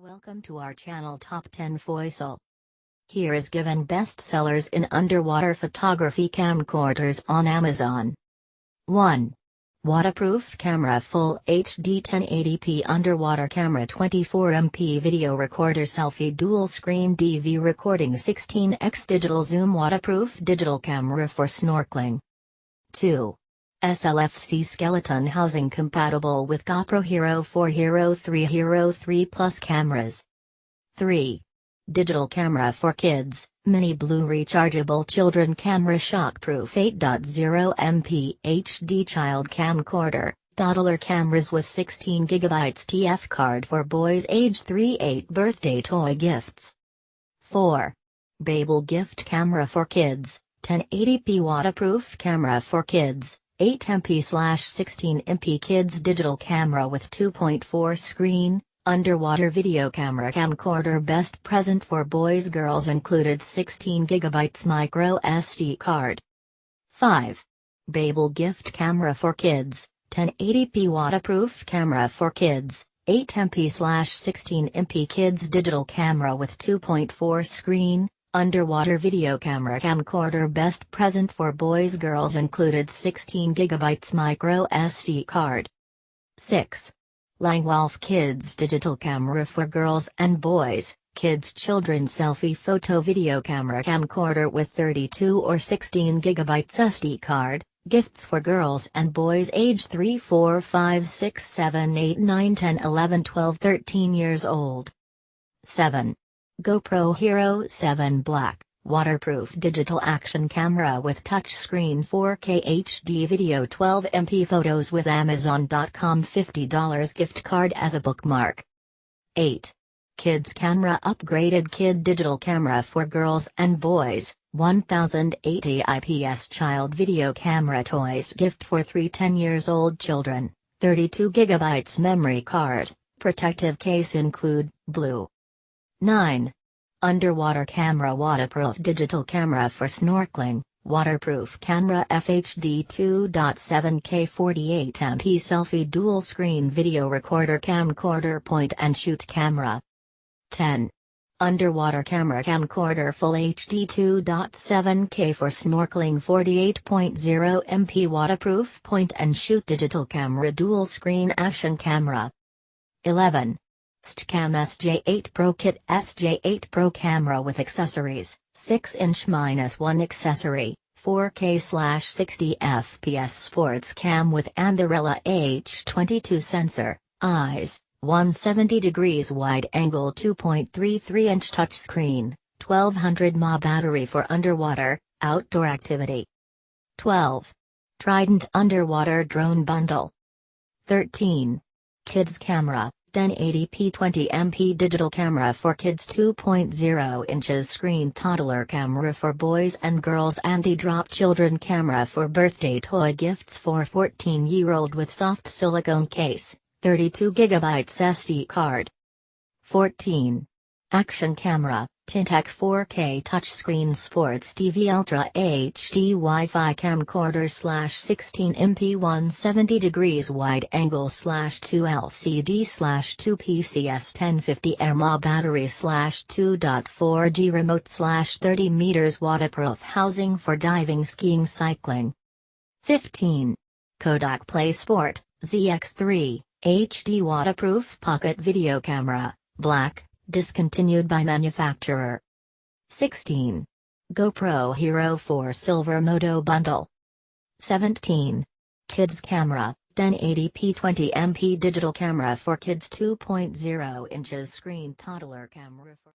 Welcome to our channel Top 10 Foysal. Here is given best sellers in underwater photography camcorders on Amazon. 1. Waterproof camera full HD 1080p underwater camera 24MP video recorder selfie dual screen DV recording 16x digital zoom waterproof digital camera for snorkeling. 2. SLFC skeleton housing compatible with Gopro Hero 4 Hero 3 Hero 3 Plus cameras. 3. Digital camera for kids, mini blue rechargeable children camera Shockproof 8.0 MP HD child camcorder, Toddler cameras with 16GB TF card for boys age 3-8 birthday toy gifts. 4. Bable gift camera for kids, 1080p waterproof camera for kids. 8MP/16MP kids digital camera with 2.4 screen, underwater video camera camcorder best present for boys girls included 16GB micro SD card. 5. Bable gift camera for kids, 1080p waterproof camera for kids, 8MP/16MP kids digital camera with 2.4 screen, underwater video camera camcorder best present for boys girls included 16GB micro SD card. 6. Langwolf kids digital camera for girls and boys, kids children selfie photo video camera camcorder with 32 or 16GB SD card, gifts for girls and boys age 3 4 5 6 7 8 9 10 11 12 13 years old. 7. Gopro Hero 7 Black, waterproof digital action camera with touchscreen 4K HD video 12MP photos with Amazon.com $50 gift card as a bookmark. 8. Kids camera upgraded kid digital camera for girls and boys, 1080 IPS child video camera toys gift for 3 10 years old children, 32GB memory card, protective case include, blue. 9. Underwater camera waterproof digital camera for snorkeling, waterproof camera FHD 2.7K 48MP selfie dual screen video recorder camcorder point and shoot camera. 10. Underwater camera camcorder full HD 2.7K for snorkeling 48.0MP waterproof point and shoot digital camera dual screen action camera. 11. STCAM SJ8 Pro Kit SJ8 Pro camera with accessories, 6"-1 accessory, 4K/60fps sports cam with Amberella H22 sensor, eyes, 170 degrees wide angle 2.33-inch touchscreen, 1200 mAh battery for underwater, outdoor activity. 12. Trident underwater drone bundle. 13. Kids camera. 1080p 20MP digital camera for kids 2.0 inches screen Toddler camera for boys and girls anti-drop children camera for birthday toy gifts for 14-year-old with soft silicone case, 32GB SD card. 14. Action camera, Tintec 4K touchscreen sports TV Ultra HD Wi-Fi camcorder /16MP 170 degrees wide angle /2 LCD /2 PCS 1050 mAh battery /2.4G remote /30 meters waterproof housing for diving skiing cycling. 15. Kodak Play Sport, ZX3, HD waterproof pocket video camera, black. Discontinued by manufacturer. 16. GoPro Hero 4 Silver Moto Bundle. 17. Kids Camera, 1080p 20MP digital camera for kids 2.0 inches screen Toddler camera for